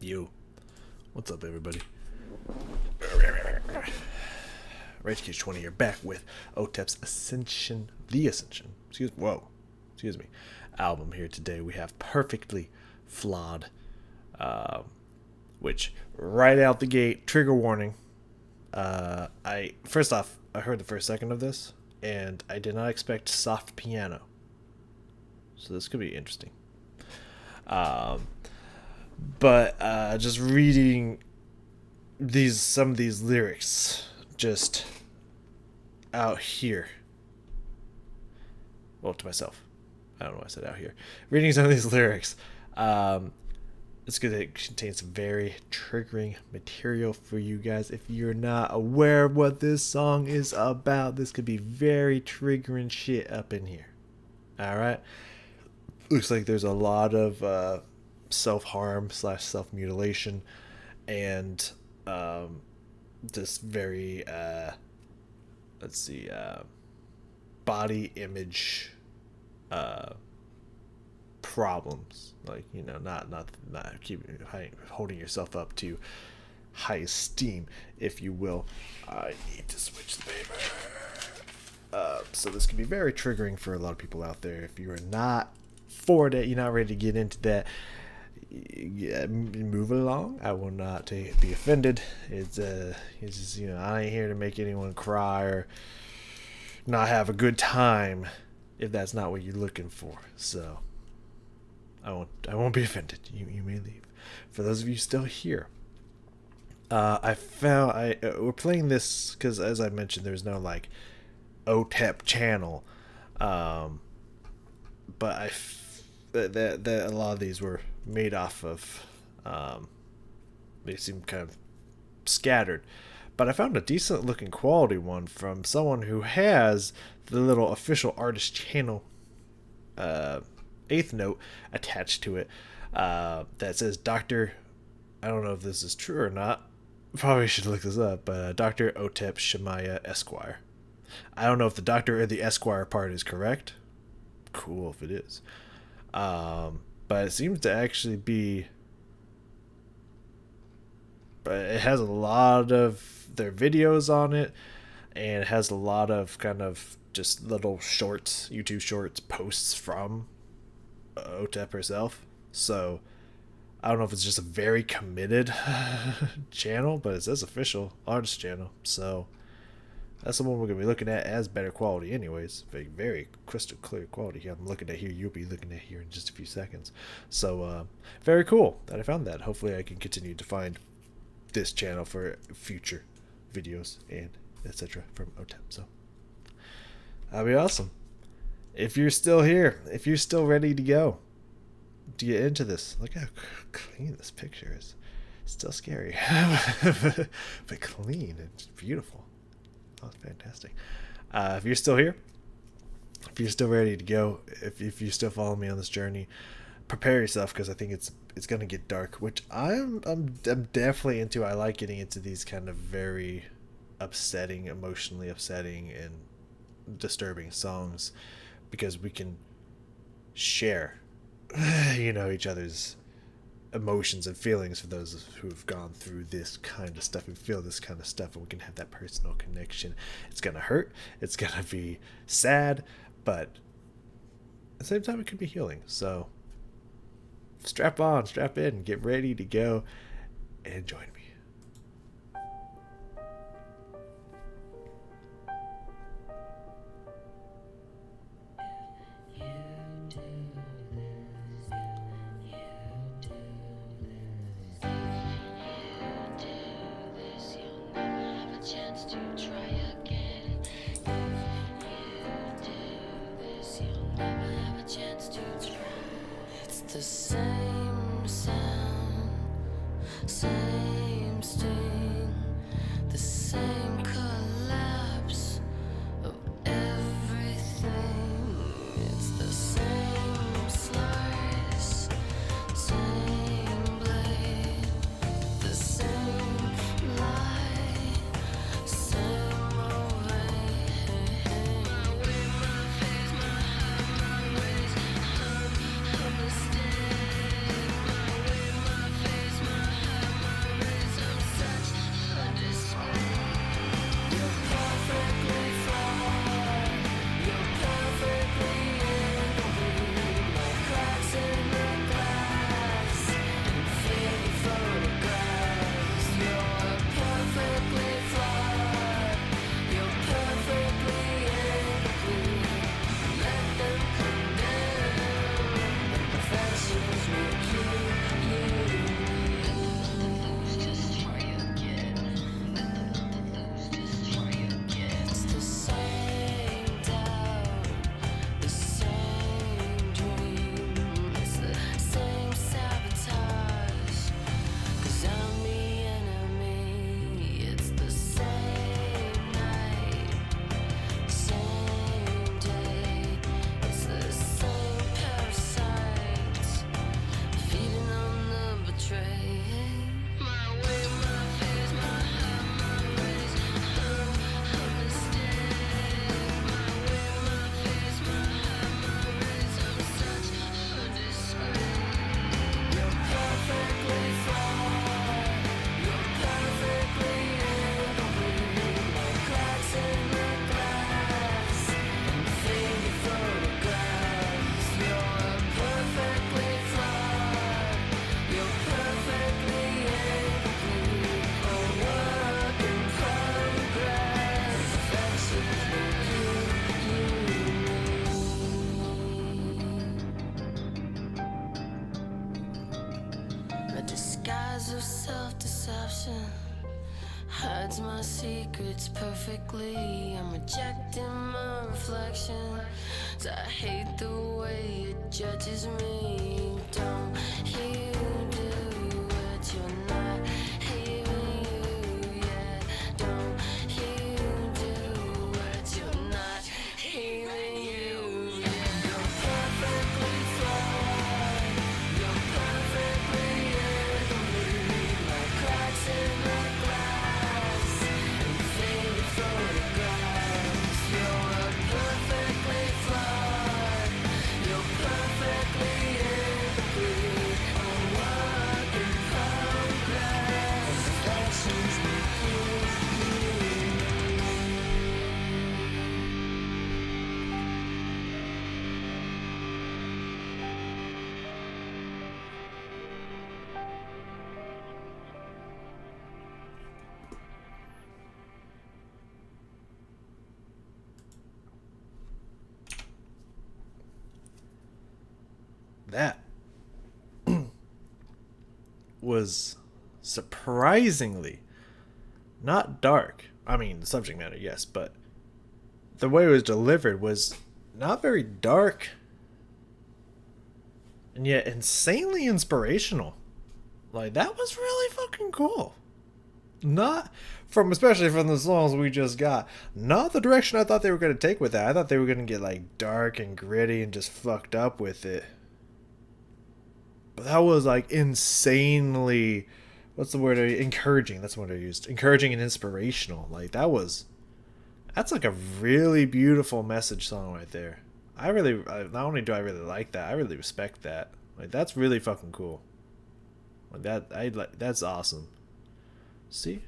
you. What's up, everybody? Rage Cage 20 here, back with Otep's Ascension, excuse me, album here today. We have Perfectly Flawed, which right out the gate, trigger warning. First off, I heard the first second of this, and I did not expect soft piano. So this could be interesting. But just reading some of these lyrics just out here. Well, to myself. I don't know why I said out here. Reading some of these lyrics. It's going to contain some very triggering material for you guys. If you're not aware of what this song is about, this could be very triggering shit up in here. Alright? Looks like there's a lot of self-harm / self-mutilation and this very body image problems, like, you know, not holding yourself up to high esteem, if you will. I need to switch the paper. So this can be very triggering for a lot of people out there. If you are not for that, you're not ready to get into that, move along. I will not be offended. It's just, you know, I ain't here to make anyone cry or not have a good time if that's not what you're looking for. So I won't be offended. You may leave. For those of you still here, we're playing this because, as I mentioned, there's no like Otep channel, but that a lot of these were made off of, they seem kind of scattered, but I found a decent looking quality one from someone who has the little official artist channel eighth note attached to it, that says Dr. I don't know if this is true or not, probably should look this up, but Dr. Otep Shemaya Esquire. I don't know if the doctor or the Esquire part is correct. Cool if it is. But it seems to actually be, but it has a lot of their videos on it, and it has a lot of kind of just little shorts, YouTube shorts, posts from Otep herself. So I don't know if it's just a very committed channel, but it says official artist channel. So that's the one we're going to be looking at as better quality anyways. Very, very crystal clear quality. I'm looking at here. You'll be looking at here in just a few seconds. So very cool that I found that. Hopefully I can continue to find this channel for future videos and etc. from Otep. So that'll be awesome. If you're still here, if you're still ready to go to get into this, look how clean this picture is. Still scary, but clean and beautiful. Oh, it's fantastic. If you're still here, if you're still ready to go, if you still follow me on this journey, prepare yourself, because I think it's gonna get dark, which I'm definitely into. I like getting into these kind of very upsetting, emotionally upsetting and disturbing songs, because we can share, you know, each other's emotions and feelings. For those who've gone through this kind of stuff and feel this kind of stuff, and we can have that personal connection. It's gonna hurt, it's gonna be sad, but at the same time it can be healing. So strap in, get ready to go and join me. The same sound, same sting, the same collapse of everything. It's the same slice, same blade, the same lie, same away. My way, my face, my heart, my ways, I'm a mistake. My way, my face, my Guise of self-deception hides my secrets perfectly. I'm rejecting my reflection. So I hate the way it judges me. Don't you do it, you're not hearing you yet. Don't you do it, you're not hearing you yet. You're perfectly flawed. You're perfectly incomplete. Like cracks in the glass and faded photographs. You're perfectly flawed. You're perfectly incomplete. A work in progress. Imperfections make you. That was surprisingly not dark. I mean, the subject matter, yes, but the way it was delivered was not very dark and yet insanely inspirational. Like, that was really fucking cool. Not from, especially from the songs we just got, not the direction I thought they were going to take with that. I thought they were going to get like dark and gritty and just fucked up with it. But that was like insanely, what's the word? Encouraging. That's what I used. Encouraging and inspirational. Like, that's like a really beautiful message song right there. Not only do I really like that, I really respect that. Like, that's really fucking cool. Like that's awesome. See?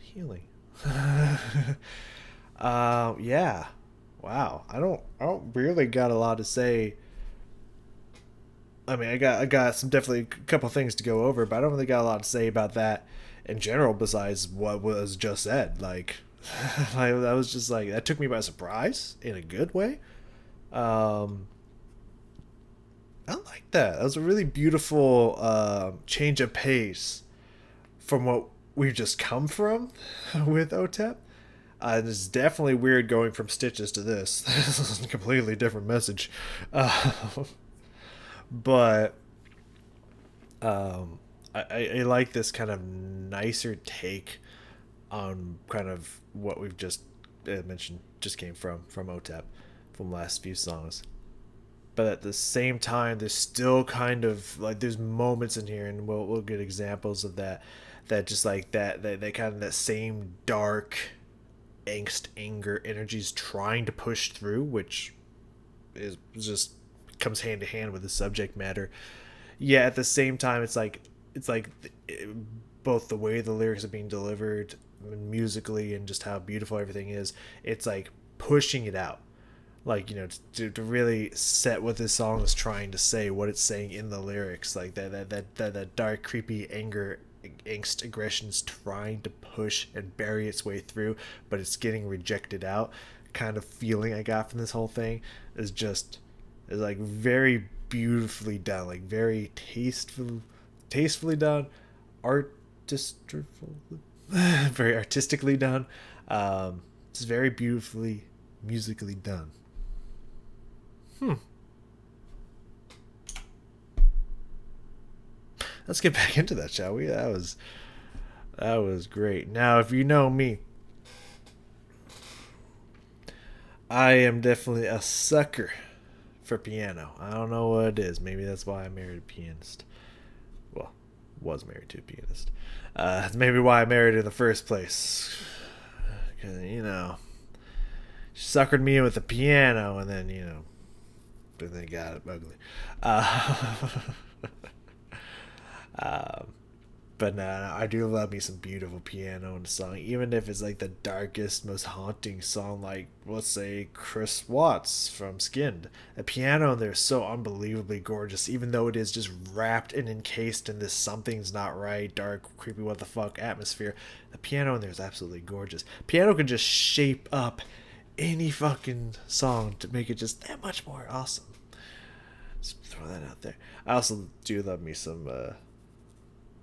Healing. Yeah. Wow. I don't really got a lot to say. I mean, I got some definitely a couple things to go over, but I don't really got a lot to say about that in general besides what was just said. Like, like that was just like, that took me by surprise in a good way. Um, I like that. That was a really beautiful change of pace from what we've just come from with Otep. It's definitely weird going from Stitches to this. This is a completely different message. But I like this kind of nicer take on kind of what we've just mentioned, just came from Otep, from last few songs. But at the same time, there's still kind of like, there's moments in here, and we'll get examples of that, that just like that kind of that same dark angst, anger energies trying to push through, which is just comes hand to hand with the subject matter. Yeah, at the same time, it's like both the way the lyrics are being delivered musically and just how beautiful everything is. It's like pushing it out, like, you know, to really set what this song is trying to say, what it's saying in the lyrics, like that dark, creepy anger, angst, aggression is trying to push and bury its way through, but it's getting rejected out. Kind of feeling I got from this whole thing is like very beautifully done, like very tastefully done, artistful, very artistically done. It's very beautifully musically done. Let's get back into that, shall we? That was great. Now, if you know me, I am definitely a sucker for piano. I don't know what it is. Maybe that's why I married a pianist. Well, was married to a pianist. That's maybe why I married her in the first place. Because, you know, she suckered me in with the piano, and then, you know, then they got it ugly. But no, I do love me some beautiful piano in a song, even if it's like the darkest, most haunting song, like, let's say, Chris Watts from Skinned. The piano in there is so unbelievably gorgeous, even though it is just wrapped and encased in this something's not right, dark, creepy, what the fuck atmosphere. The piano in there is absolutely gorgeous. Piano can just shape up any fucking song to make it just that much more awesome. Just throw that out there. I also do love me some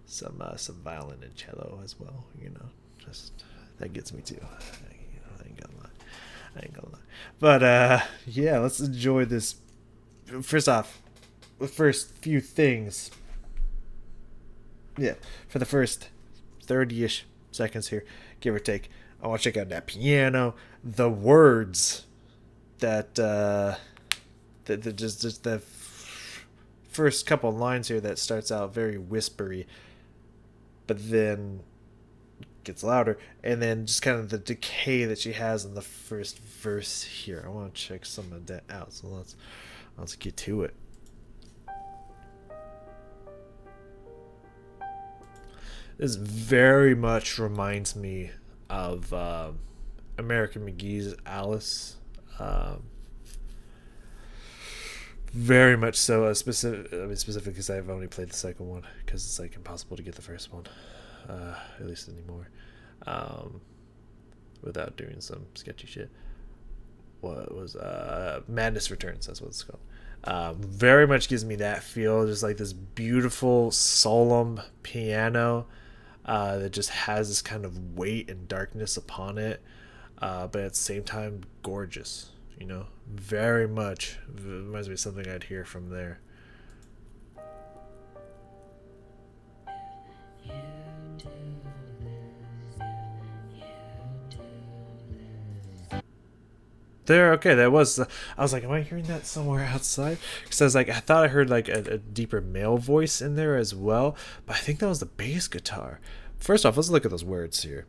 some violin and cello as well. Just that gets me too. I ain't gonna lie. I ain't gonna lie. But yeah, let's enjoy this. First off, the first few things. Yeah, for the first 30-ish seconds here, give or take. I want to check out that piano, the words that just the first couple lines here that starts out very whispery, but then gets louder, and then just kind of the decay that she has in the first verse here. I want to check some of that out. So let's get to it. This very much reminds me of American McGee's Alice. Very much so. Specifically because I've only played the second one because it's like impossible to get the first one, at least anymore, without doing some sketchy shit. What was Madness Returns? That's what it's called. Very much gives me that feel, just like this beautiful solemn piano that just has this kind of weight and darkness upon it, but at the same time gorgeous. Very much reminds me of something I'd hear from there. There, okay, that was. I was like, am I hearing that somewhere outside? Because I thought I heard like a deeper male voice in there as well, but I think that was the bass guitar. First off, let's look at those words here.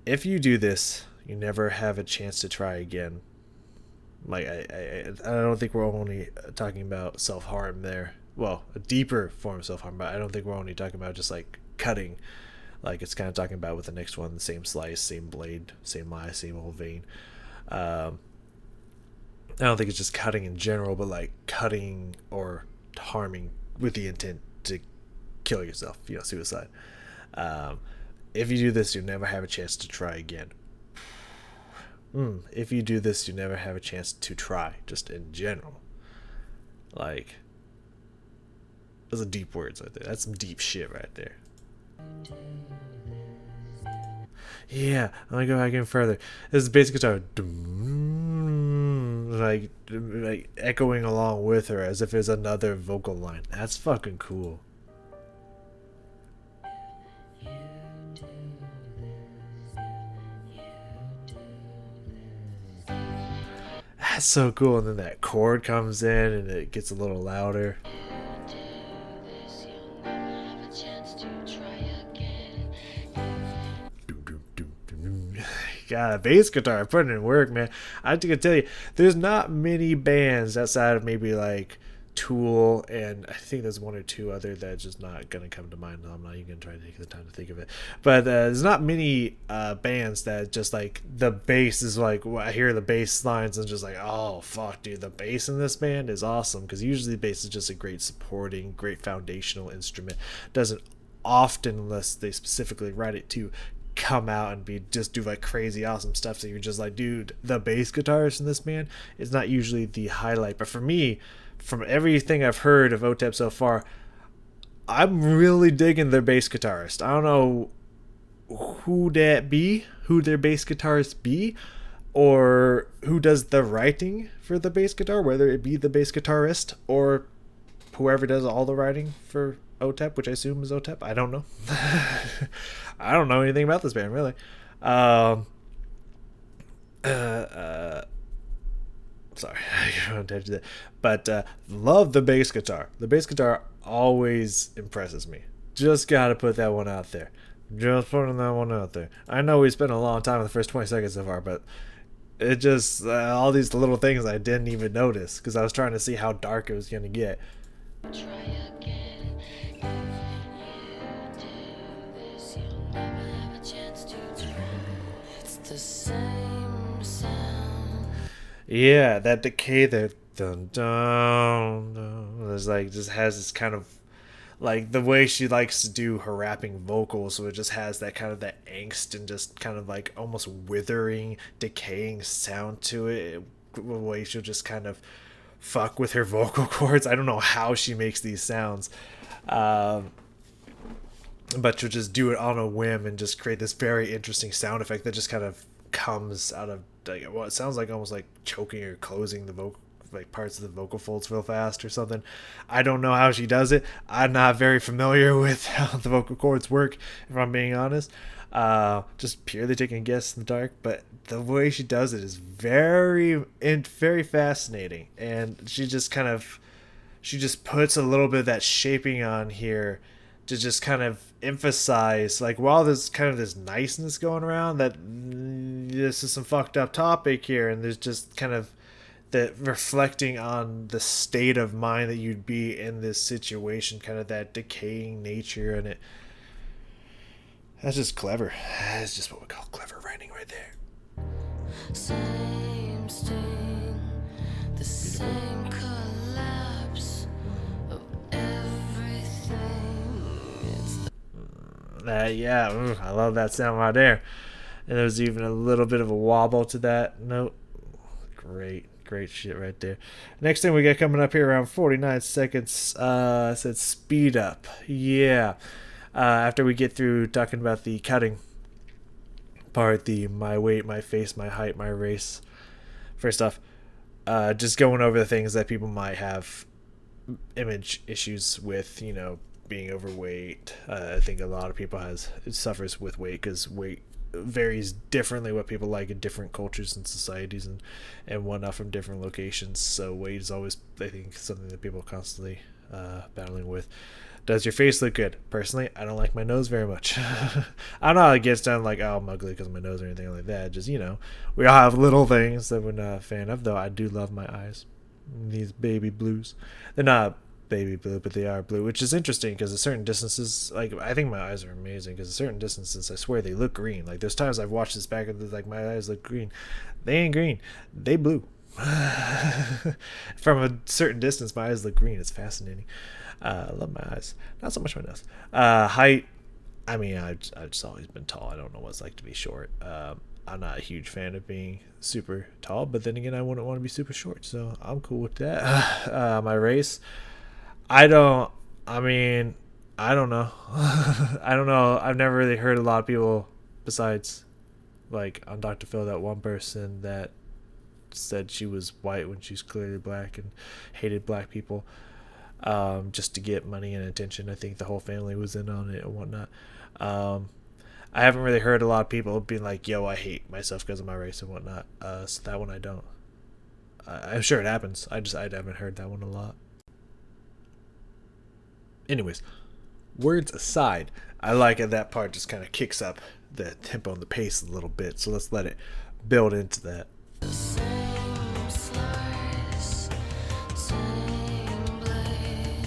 If you do this, you never have a chance to try again. Like I don't think we're only talking about self-harm there. Well, a deeper form of self-harm, but I don't think we're only talking about just like cutting. Like it's kind of talking about with the next one, the same slice, same blade, same eye, same whole vein. I don't think it's just cutting in general, but like cutting or harming with the intent to kill yourself, suicide. If you do this, you'll never have a chance to try again. If you do this, you never have a chance to try, just in general. Like, those are deep words right there. That's some deep shit right there. Yeah, I'm gonna go back in further. This is bass guitar, like echoing along with her as if it's another vocal line. That's fucking cool. That's so cool. And then that chord comes in and it gets a little louder. God, a bass guitar, putting in work, man. I have to tell you, there's not many bands outside of maybe like Tool, and I think there's one or two other that's just not gonna come to mind. I'm not even gonna try to take the time to think of it. But there's not many bands that just like the bass is like, I hear the bass lines and just like, oh fuck, dude, the bass in this band is awesome. Because usually the bass is just a great supporting, great foundational instrument. Doesn't often, unless they specifically write it to come out and do like crazy awesome stuff, so you're just like, dude, the bass guitarist in this band is not usually the highlight. But for me, from everything I've heard of Otep so far, I'm really digging their bass guitarist. I don't know who that be, who their bass guitarist be, or who does the writing for the bass guitar, whether it be the bass guitarist or whoever does all the writing for Otep, which I assume is Otep. I don't know. I don't know anything about this band, really. Sorry, I don't touch that. But love the bass guitar. The bass guitar always impresses me. Just gotta put that one out there. Just putting that one out there. I know we spent a long time in the first 20 seconds so far, but it just all these little things I didn't even notice because I was trying to see how dark it was gonna get. Try again. The same sound. Yeah, that decay there, dun dun dun. There's like just has this kind of like the way she likes to do her rapping vocals, so it just has that kind of that angst and just kind of like almost withering, decaying sound to it. The way she'll just kind of fuck with her vocal cords. I don't know how she makes these sounds. but she'll just do it on a whim and just create this very interesting sound effect that just kind of comes out of like what it sounds like, almost like choking or closing the vocal, like parts of the vocal folds real fast or something. I don't know how she does it. I'm not very familiar with how the vocal cords work, if I'm being honest. Just purely taking a guess in the dark, but the way she does it is very fascinating, and she just puts a little bit of that shaping on here to just kind of emphasize, like, while there's kind of this niceness going around, that this is some fucked up topic here, and there's just kind of that reflecting on the state of mind that you'd be in this situation, kind of that decaying nature, and it that's just clever. That's just what we call clever writing right there. Same sting, the same collapse of everything. It's Yeah, I love that sound right there. And there's even a little bit of a wobble to that note. Great shit right there. Next thing we got coming up here around 49 seconds. It said speed up. Yeah. After we get through talking about the cutting part, the my weight, my face, my height, my race. First off, just going over the things that people might have image issues with, being overweight. I think a lot of people suffers with weight, because weight varies differently what people like in different cultures and societies and whatnot from different locations. So weight is always, I think, something that people are constantly battling with. Does your face look good? Personally, I don't like my nose very much. I'm not against it. I'm like, oh, I'm ugly because of my nose or anything like that. Just, we all have little things that we're not a fan of, though I do love my eyes. These baby blues. They're not baby blue, but they are blue, which is interesting because at certain distances, like, I think my eyes are amazing because at certain distances, I swear they look green. Like, there's times I've watched this back and like, my eyes look green. They ain't green. They blue. From a certain distance, my eyes look green. It's fascinating. I love my eyes. Not so much my nose. Height. I mean, I've just always been tall. I don't know what it's like to be short. I'm not a huge fan of being super tall, but then again, I wouldn't want to be super short, so I'm cool with that. My race. I don't. I mean, I don't know. I don't know. I've never really heard a lot of people besides, like, on Dr. Phil, that one person that said she was white when she's clearly black and hated black people, just to get money and attention. I think the whole family was in on it and whatnot. I haven't really heard a lot of people being like, yo, I hate myself because of my race and whatnot. So that one I don't. I'm sure it happens. I haven't heard that one a lot. Anyways, words aside, I like it that part just kind of kicks up the tempo and the pace a little bit. So let's let it build into that. the same slice, same blade,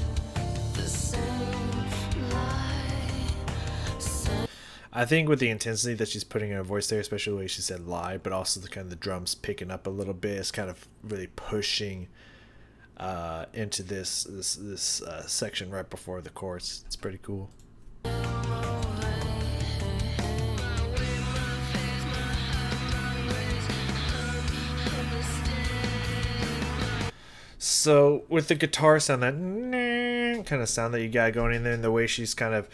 the same lie, same. I think with the intensity that she's putting in her voice there, especially the way she said lie, but also the kind of the drums picking up a little bit, is kind of really pushing into this section right before the chorus. It's pretty cool. So with the guitar sound, that kind of sound that you got going in there, and the way she's kind of,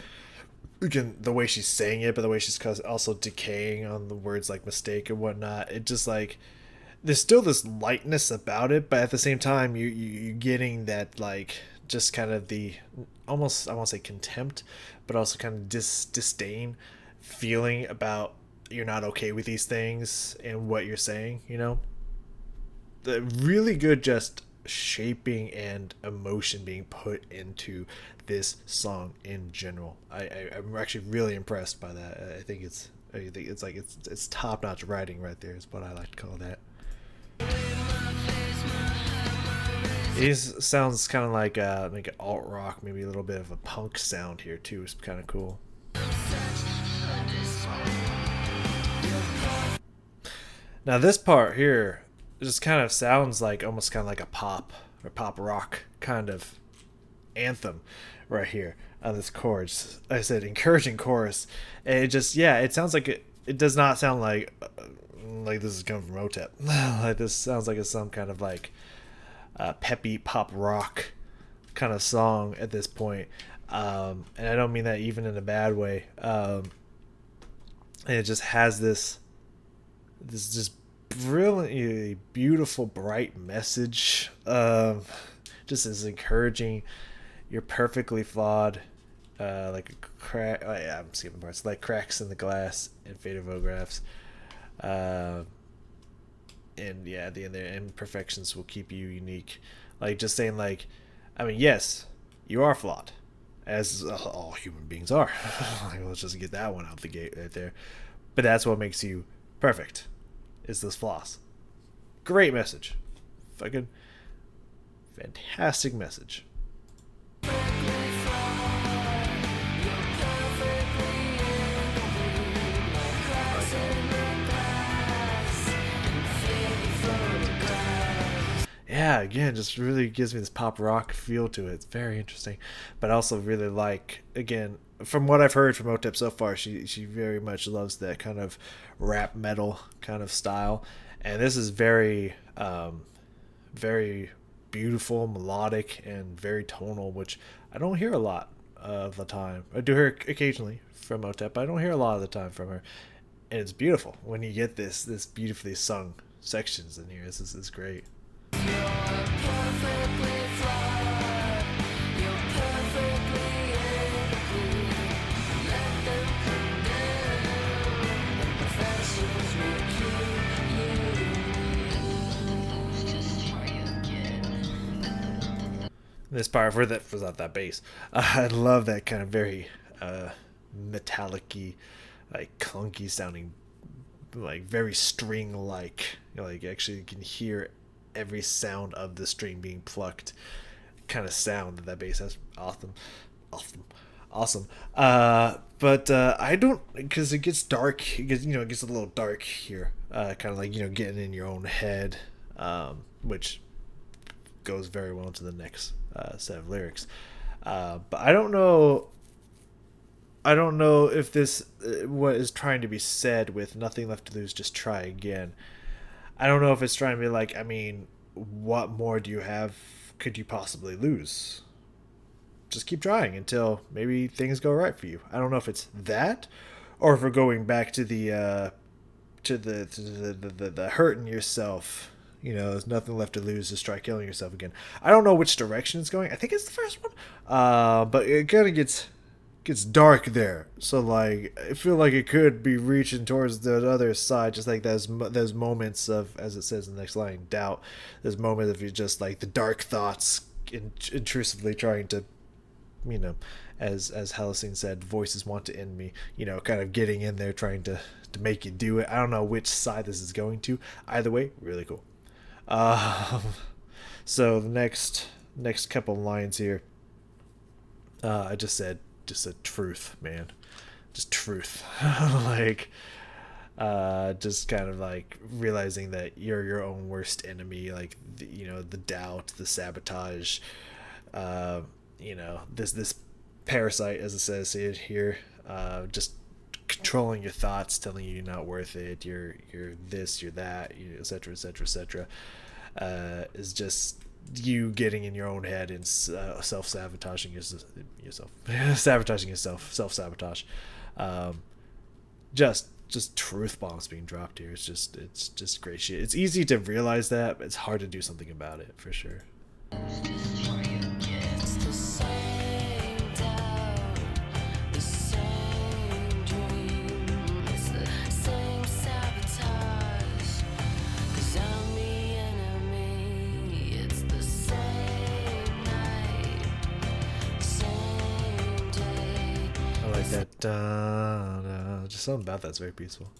again, the way she's saying it, but the way she's also decaying on the words like mistake and whatnot, it just like, there's still this lightness about it, but at the same time you're getting that, like, just kind of the almost, I won't say contempt, but also kind of disdain feeling about you're not okay with these things and what you're saying, the really good just shaping and emotion being put into this song in general. I'm actually really impressed by that. I think it's like it's top-notch writing right there is what I like to call that. It sounds kind of like an alt rock, maybe a little bit of a punk sound here too. It's kind of cool. Now this part here just kind of sounds like almost kind of like a pop or pop rock kind of anthem right here on this chorus. Like I said, encouraging chorus. And it just, yeah, it sounds like it does not sound like this is coming from Otep. Like this sounds like it's some kind of like peppy pop rock kind of song at this point. And I don't mean that even in a bad way. And it just has this just brilliantly beautiful, bright message. Just as encouraging. You're perfectly flawed. Like a crack. Oh, yeah, I'm skipping parts. Like cracks in the glass and faded photographs. Uh, and yeah, at the end, their imperfections will keep you unique. Like just saying, like, I mean, yes, you are flawed, as all human beings are. Like, let's just get that one out the gate right there. But that's what makes you perfect. Is those flaws? Great message. Fucking fantastic message. Yeah, again, just really gives me this pop rock feel to it. It's very interesting, but I also really like, again, from what I've heard from Otep so far, she very much loves that kind of rap metal kind of style, and this is very very beautiful, melodic, and very tonal, which I don't hear a lot of the time. I do hear occasionally from Otep, but I don't hear a lot of the time from her, and it's beautiful when you get this beautifully sung sections in here. This is great. This part where that was not that bass. I love that kind of very metallic-y, like clunky sounding, like very string like. You know, like actually you can hear every sound of the string being plucked kind of sound that that bass has. Awesome. Awesome. Awesome. But I don't, because it gets dark. It gets, it gets a little dark here. Kind of like, getting in your own head, which goes very well into the next set of lyrics. But I don't know. I don't know if this what is trying to be said with nothing left to lose, just try again. I don't know if it's trying to be like, I mean, what more do you have? Could you possibly lose? Just keep trying until maybe things go right for you. I don't know if it's that, or if we're going back to the hurting yourself. There's nothing left to lose. Just try killing yourself again. I don't know which direction it's going. I think it's the first one. But it kind of gets dark there. So like, I feel like it could be reaching towards the other side. Just like those moments of, as it says in the next line, doubt. There's moments of you just like the dark thoughts intrusively trying to, as Halcyon said, voices want to end me. Kind of getting in there trying to make you do it. I don't know which side this is going to. Either way, really cool. So the next couple lines here, I just said truth, man, just truth. Like, just kind of like realizing that you're your own worst enemy, like the doubt, the sabotage, this parasite, as it says here, just controlling your thoughts, telling you you're not worth it, you're this, you're that, etc., etc., etc. Is just you getting in your own head and self-sabotaging yourself sabotaging yourself, self-sabotage. Just truth bombs being dropped here. It's just great shit. It's easy to realize that, but it's hard to do something about it, for sure. That just something about that's very peaceful.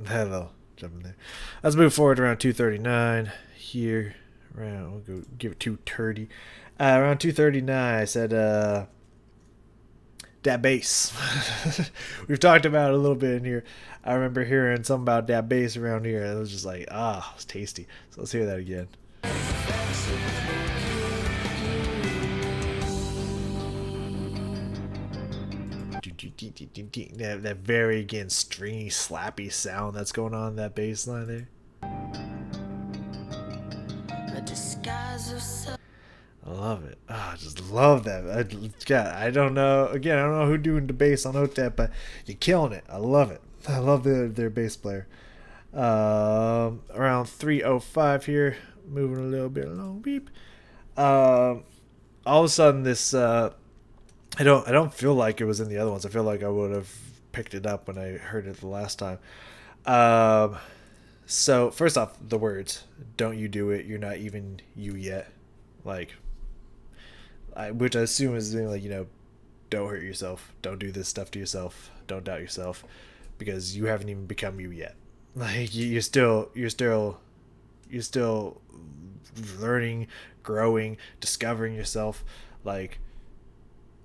Hello, jumping there. Let's move forward around 239 here. We'll go give it 230. Around 239, I said that bass. We've talked about it a little bit in here. I remember hearing something about that bass around here. It was just like, it was tasty. So let's hear that again. that very again stringy, slappy sound that's going on in that bass line there. A disguise of self. I love it. Oh, I just love that. I don't know. Again, I don't know who doing the bass on Otep, but you're killing it. I love it. I love their bass player. Around 3:05 here, moving a little bit along. Beep. All of a sudden, this I don't feel like it was in the other ones. I feel like I would have picked it up when I heard it the last time. Um, so first off, the words "Don't you do it? You're not even you yet." Like which I assume is like don't hurt yourself, don't do this stuff to yourself, don't doubt yourself, because you haven't even become you yet. Like you're still learning, growing, discovering yourself. Like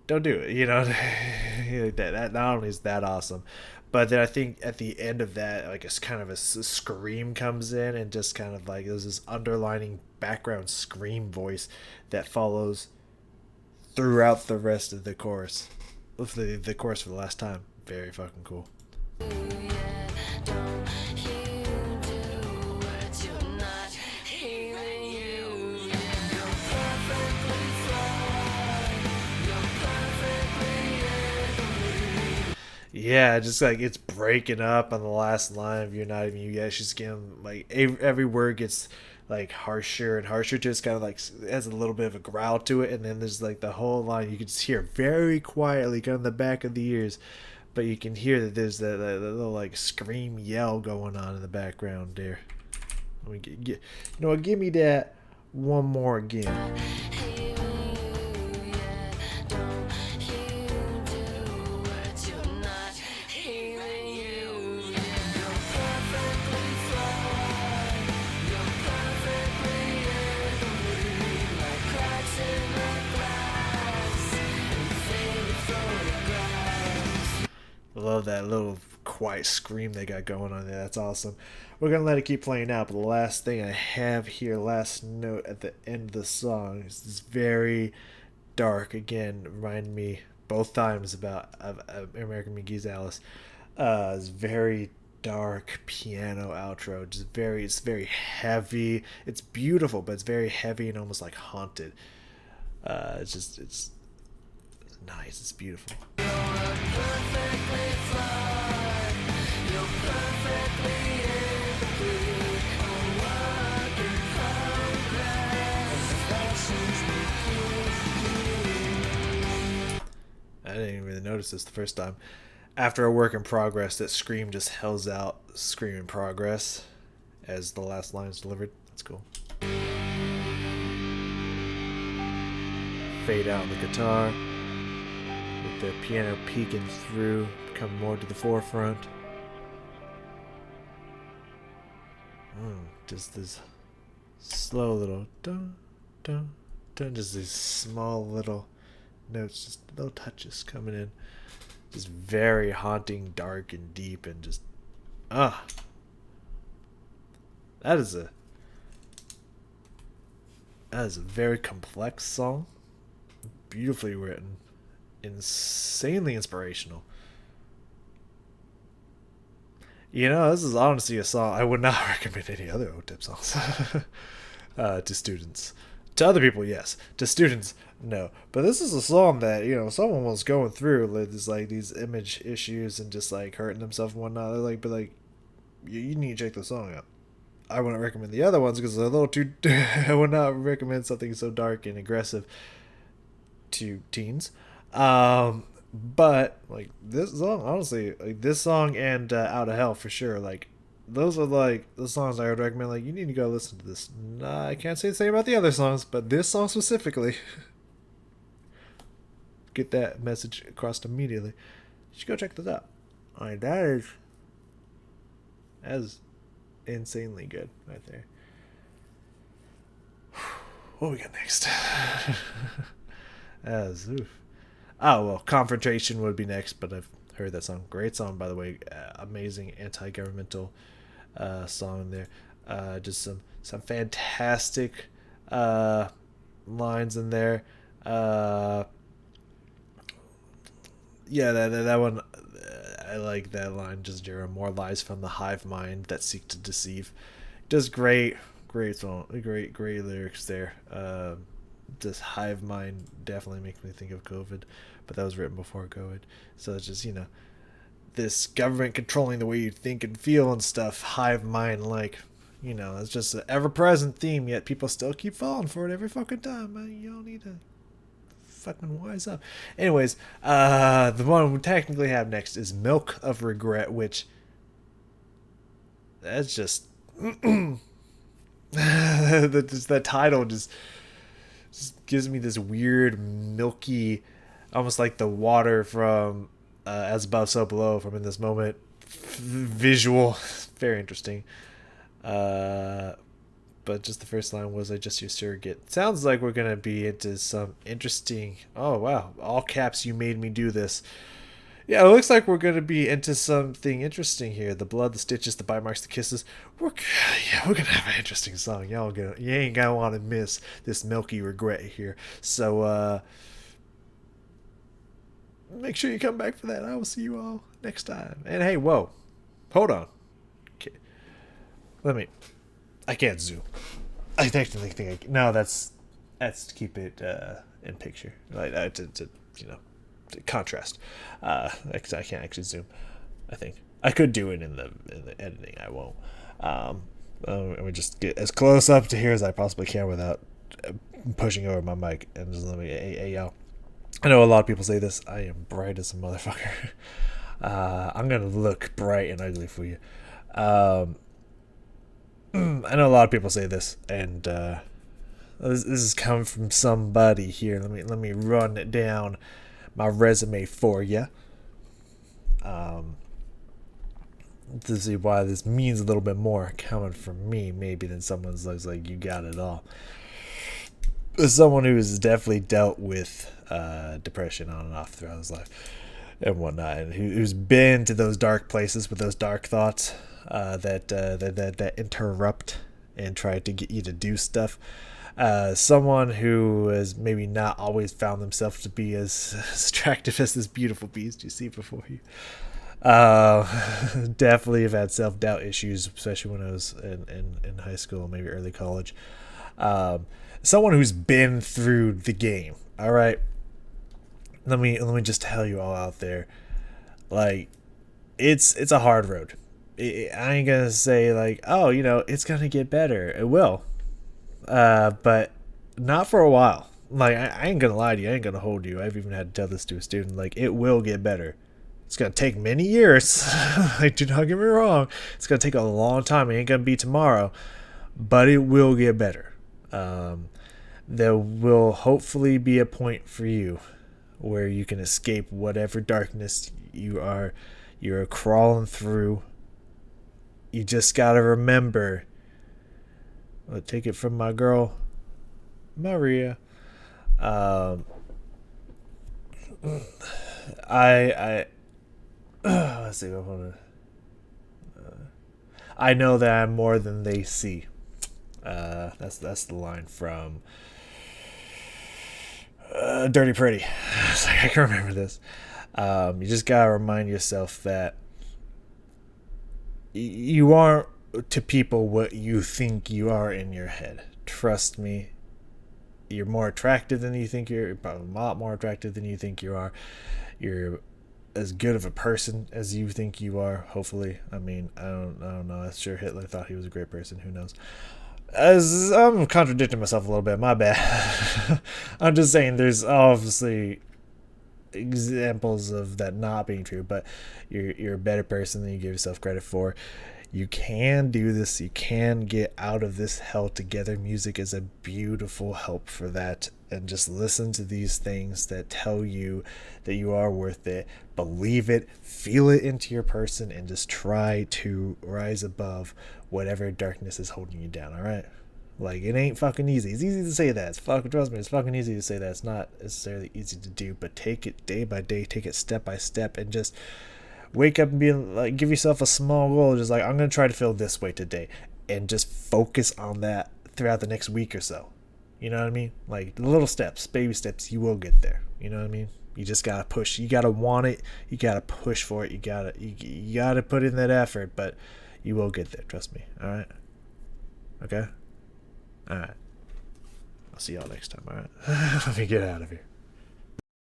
don't do it. That not only is that awesome, but then I think at the end of that, like it's kind of a scream comes in and just kind of like there's this underlining background scream voice that follows throughout the rest of the chorus. The chorus for the last time. Very fucking cool. Yeah, just like it's breaking up on the last line of "You're not even you yet." She's getting like every word gets like harsher and harsher. Just kind of like has a little bit of a growl to it, and then there's like the whole line you can just hear very quietly, kind of in the back of the ears, but you can hear that there's that little like scream yell going on in the background there. Let me give me that one more again. I love that little quiet scream they got going on there. That's awesome. We're gonna let it keep playing out, but the last thing I have here, last note at the end of the song, is this very dark. Again, remind me both times about American McGee's Alice. It's very dark piano outro. It's very heavy. It's beautiful, but it's very heavy and almost like haunted. It's nice. It's beautiful. I didn't really notice this the first time. After a work in progress, that scream just hells out "Scream in Progress" as the last line is delivered. That's cool. Fade out on the guitar, with the piano peeking through, coming more to the forefront. Just this slow little dun dun dun, just these small little notes, just little touches coming in, just very haunting, dark and deep, and just that is a very complex song, beautifully written, insanely inspirational. This is honestly a song I would not recommend any other OTIP songs to students. To other people, yes. To students, no. But this is a song that someone was going through like these image issues and just like hurting themselves and whatnot. They're like, but like, you need to check the song out. I wouldn't recommend the other ones because they're a little too. I would not recommend something so dark and aggressive to teens. But like this song, honestly, like this song and "Out of Hell" for sure. Like those are like the songs I would recommend. Like you need to go listen to this. Nah, I can't say the same about the other songs, but this song specifically, get that message across immediately. You should go check this out. Like that is insanely good right there. What we got next? As oof. Oh well, Confrontation would be next, but I've heard that song. Great song, by the way. Amazing anti-governmental song there. Just some fantastic lines in there. Yeah, that one. I like that line. Just there are more lies from the hive mind that seek to deceive. Just great song, great lyrics there. This hive mind definitely makes me think of COVID, but that was written before COVID. So it's just this government controlling the way you think and feel and stuff. Hive mind, like it's just an ever present theme. Yet people still keep falling for it every fucking time. Y'all need to fucking wise up. Anyways, the one we technically have next is Milk of Regret, which that's just the title just gives me this weird milky, almost like the water from As Above So Below from In This Moment visual. Very interesting. uh but just the first line was, "I just your surrogate." Sounds like we're gonna be into some interesting. Oh wow, all caps, "You made me do this." Yeah, it looks like we're gonna be into something interesting here. The blood, the stitches, the bite marks, the kisses. We're gonna have an interesting song. You ain't gonna want to miss this milky regret here. So make sure you come back for that. I will see you all next time. And hey, whoa, hold on. Okay. Let me. I can't zoom. I technically think I can. No, that's to keep it in picture, like to contrast. I can't actually zoom. I think I could do it in the editing. I won't. Let me just get as close up to here as I possibly can without pushing over my mic, and just let me. Hey, y'all. I know a lot of people say this. I am bright as a motherfucker. I'm gonna look bright and ugly for you. I know a lot of people say this, and this is coming from somebody here. Let me run it down my resume for you, to see why this means a little bit more coming from me, maybe, than someone's like "you got it all." As someone who has definitely dealt with depression on and off throughout his life and whatnot, and who's been to those dark places with those dark thoughts that interrupt and try to get you to do stuff. Someone who has maybe not always found themselves to be as attractive as this beautiful beast you see before you. Definitely have had self-doubt issues, especially when I was in high school, maybe early college. Someone who's been through the game. All right. Let me just tell you all out there, like, it's a hard road. I ain't gonna say like, oh, it's gonna get better. It will, but not for a while. Like, I ain't gonna lie to you. I ain't gonna hold you. I've even had to tell this to a student. Like, it will get better. It's gonna take many years. Like, do not get me wrong. It's gonna take a long time. It ain't gonna be tomorrow, but it will get better. There will hopefully be a point for you where you can escape whatever darkness you're crawling through. You just gotta remember. I'll take it from my girl, Maria. I let's see. I know that I'm more than they see. That's the line from Dirty Pretty. I can remember this. You just gotta remind yourself that you aren't to people what you think you are in your head. Trust me. You're more attractive than you think you're. Probably a lot more attractive than you think you are. You're as good of a person as you think you are. Hopefully. I mean, I don't know. I'm sure Hitler thought he was a great person. Who knows? As I'm contradicting myself a little bit. My bad. I'm just saying there's obviously examples of that not being true, but you're a better person than you give yourself credit for. You can do this. You can get out of this hell together. Music is a beautiful help for that. And just listen to these things that tell you that you are worth it. Believe it. Feel it into your person. And just try to rise above whatever darkness is holding you down. All right? Like, it ain't fucking easy. It's easy to say that. Trust me, it's fucking easy to say that. It's not necessarily easy to do. But take it day by day. Take it step by step. And just wake up and be like, give yourself a small goal. Just like, I'm going to try to feel this way today. And just focus on that throughout the next week or so. You know what I mean? Like, little steps, baby steps, you will get there. You know what I mean? You just gotta push. You gotta want it. You gotta push for it. You gotta put in that effort, but you will get there. Trust me. All right. Okay. All right. I'll see y'all next time. All right. Let me get out of here.